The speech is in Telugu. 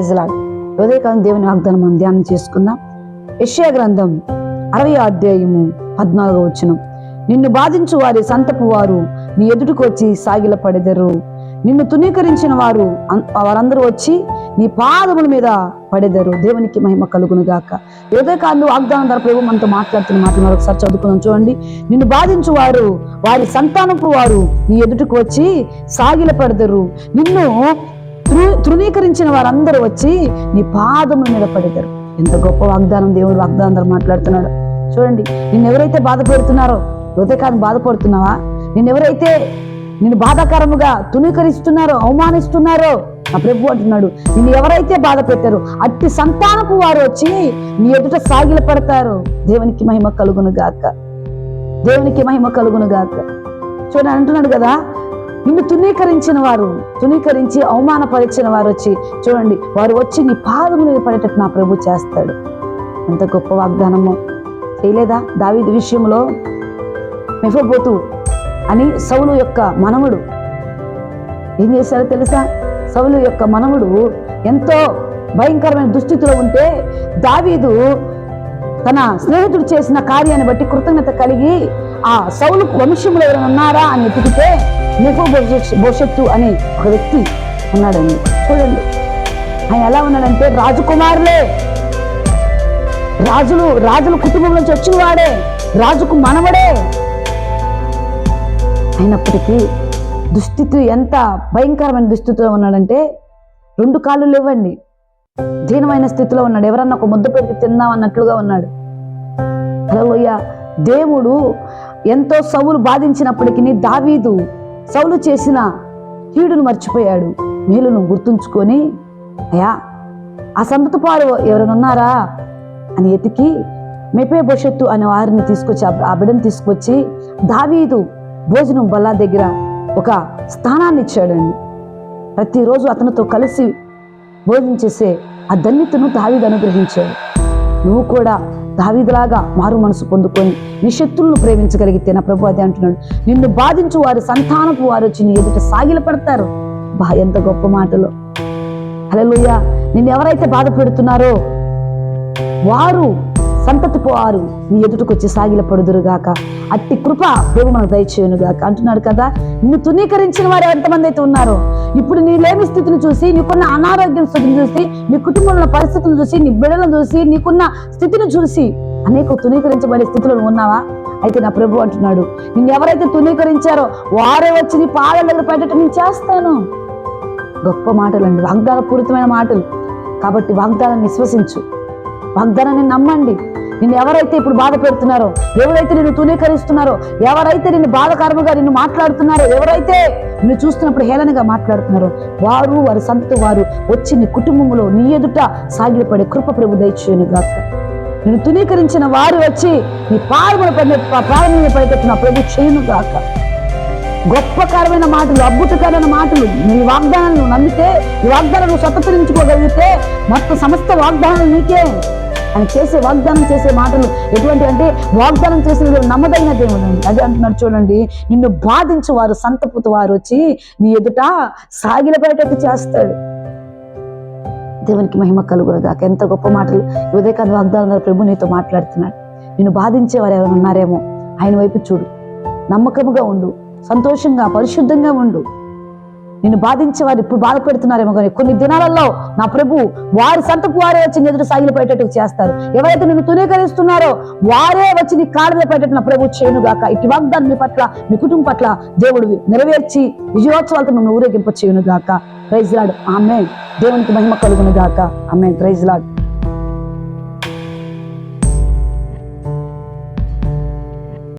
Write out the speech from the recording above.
Praise lord. ఉదయకాలం దేవుని వాగ్దానం మనం ధ్యానం చేసుకుందాం. యెషయా గ్రంథం 60వ అధ్యాయము 14వ వచనం. నిన్ను బాధించు వారి సంతపు వారు నీ ఎదుటికి వచ్చి సాగిలపడెదరు. నిన్ను తునీకరించిన వారందరూ వచ్చి నీ పాదముల మీద పడెదరు. దేవునికి మహిమ కలుగును గాక. ఉదయకాలం వాగ్దానం ద్వారా ప్రభు మనతో మాట్లాడుతున్న మాటలు మరొకసారి చదువుకుందాం. చూడండి. నిన్ను బాధించు వారు వారి సంతానపు వారు నీ ఎదుటికి వచ్చి సాగిలపడెదరు. నిన్ను తృణీకరించిన వారందరూ వచ్చి నీ పాదముల మీద పడెదరు. ఎంత గొప్ప వాగ్దానం దేవుడు వాగ్దానం ద్వారా మాట్లాడుతున్నాడు. చూడండి. నిన్నెవరైతే బాధ పెడుతున్నారో, హృదయకాలం బాధపడుతున్నావా? నిన్ను బాధాకరముగా తునీకరిస్తున్నారో, అవమానిస్తున్నారో, ఆ ప్రభు అంటున్నాడు, నిన్ను ఎవరైతే బాధ పెట్టారో అట్టి సంతానపు వారు వచ్చి నీ ఎదుట సాగిల పడతారు. దేవునికి మహిమ కలుగును గాక. దేవునికి మహిమ కలుగును గాక. చూడండి, అంటున్నాడు కదా, నిన్ను తునీకరించి అవమానపరిచిన వారు వచ్చి, చూడండి, వారు వచ్చి నీ పాదము మీద పడేటట్టు నా ప్రభు చేస్తాడు. ఎంత గొప్ప వాగ్దానమో. చేయలేదా? దావీదు విషయంలో మెఫోబోతు అని సౌలు యొక్క మనముడు ఏం చేశారో తెలుసా? సౌలు యొక్క మనముడు ఎంతో భయంకరమైన దుస్థితిలో ఉంటే దావీదు తన స్నేహితుడు చేసిన కార్యాన్ని బట్టి కృతజ్ఞత కలిగి ఆ సౌలు వంశంలో ఎవరైనా ఉన్నారా అని ఎతికితే మెఫీబోషెతు అనే ఒక వ్యక్తి ఉన్నాడండి. చూడండి, ఆయన ఎలా ఉన్నాడంటే రాజకుమారులే, రాజుల కుటుంబం నుంచి వచ్చిన వాడే, రాజుకు మనవడే. అయినప్పటికీ దుస్థితి ఎంత భయంకరమైన దుస్థితిలో ఉన్నాడంటే 2 కాళ్ళు లేవండి. దీనమైన స్థితిలో ఉన్నాడు. ఎవరన్నా ఒక ముద్ద పెట్టి తిందాం అన్నట్లుగా ఉన్నాడు. హల్లెలూయా. దేవుడు ఎంతో సౌలు బాధించినప్పటికీ దావీదు సౌలు చేసిన కీడును మర్చిపోయాడు. మేలును గుర్తుంచుకొని, అయ్యా ఆ సంతతి పాలు ఎవరైనా ఉన్నారా అని ఎతికి మెఫీబోషెతు అనే వారిని తీసుకొచ్చి, ఆ బిడ్డను తీసుకొచ్చి దావీదు భోజనం బల్ల దగ్గర ఒక స్థానాన్ని ఇచ్చాడండి. ప్రతిరోజు అతనితో కలిసి భోజనం చేసే ఆ ధన్యతను దావీదు అనుగ్రహించాడు. నువ్వు కూడా దావీదులాగా మారు మనసు పొందుకొని నీ శత్రువులను ప్రేమించగలిగితే నా ప్రభు అదే అంటున్నాడు, నిన్ను బాధించు వారి సంతానపు వారు వచ్చి నీ ఎదుట సాగిల పడతారు. ఎంత గొప్ప మాటలు. హల్లెలూయా. నిన్ను ఎవరైతే బాధ పెడుతున్నారో వారు సంతతి వారు నీ ఎదుటికి వచ్చి సాగిల పడుదురుగాక. అట్టి కృప ప్రభు మనకు దయచేయునుగాక అంటున్నాడు కదా. నిన్ను తునీకరించిన వారు ఎంతమంది అయితే ఉన్నారో, ఇప్పుడు నీ లేమి స్థితిని చూసి, నీకున్న అనారోగ్యం స్థితిని చూసి, నీ కుటుంబంలో పరిస్థితులను చూసి, నీ బిడ్డలను చూసి, నీకున్న స్థితిని చూసి అనేక తునీకరించబడే స్థితిలో ఉన్నావా? అయితే నా ప్రభు అంటున్నాడు, నిన్ను ఎవరైతే తునీకరించారో వారే వచ్చి నీ పాదాల దగ్గర పెట్టేట్టు నేను చేస్తాను. గొప్ప మాటలు అండి, వాగ్దానపూరితమైన మాటలు. కాబట్టి వాగ్దానాన్ని విశ్వసించు, వాగ్దానాన్ని నమ్మండి. నిన్ను ఎవరైతే ఇప్పుడు బాధ పెడుతున్నారో, ఎవరైతే నిన్ను తునీకరిస్తున్నారో, ఎవరైతే నిన్ను బాధకరముగా నిన్ను మాట్లాడుతున్నారో, ఎవరైతే నిన్ను చూస్తున్నప్పుడు హేళనగా మాట్లాడుతున్నారో వారి సంతు వారు వచ్చి నీ కుటుంబంలో నీ ఎదుట సాగిలపడే కృప ప్రభు దయచేయునుగాక. నిన్ను తునీకరించిన వారు వచ్చి నీ పాదముల పడేటట్టు నా ప్రభు చేయునుగాక. గొప్పకరమైన మాటలు, అద్భుతకరమైన మాటలు. నీ వాగ్దానాన్ని నువ్వు నమ్మితే, ఈ వాగ్దానాన్ని నువ్వు స్వతంత్రించుకోగలిగితే మొత్తం సమస్త వాగ్దానాలు నీకే. ఆయన వాగ్దానం చేసే మాటలు ఎటువంటి అంటే, వాగ్దానం చేసిన నమ్మదైన దేవుడు అండి. అదే అంటున్నాడు. చూడండి, నిన్ను బాధించు వారు సంతపు వారు వచ్చి నీ ఎదుట సాగిలపడేటట్టు చేస్తాడు. దేవునికి మహిమ కలుగునుగాక. ఎంత గొప్ప మాటలు. ఉదయకాల వాగ్దానం ప్రభు నీతో మాట్లాడుతున్నాడు. నిన్ను బాధించే వారు ఎవరైనా ఉన్నారేమో ఆయన వైపు చూడు, నమ్మకముగా ఉండు, సంతోషంగా పరిశుద్ధంగా ఉండు. నిన్ను బాధించే వారు ఇప్పుడు బాధ పెడుతున్నారేమో కానీ కొన్ని దినాలలో నా ప్రభు వారి సంతపు వారే వచ్చి ఎదురు సాగిలు పెట్టేట్టు చేస్తారు. ఎవరైతే నిన్ను తునీకరిస్తున్నారో వారే వచ్చి నీ కాళ్ళ మీద పెట్టేట్టు నా ప్రభు చేయునుగాక. ఇటు వాగ్దానం మీ పట్ల, మీ కుటుంబం పట్ల దేవుడు నెరవేర్చి విజయోత్సవాలతో మిమ్మల్ని ఊరేగింప చేయునుగాక. Praise lord. ఆమేన్. దేవునికి మహిమ కలుగునుగాక. ఆమేన్. Praise lord.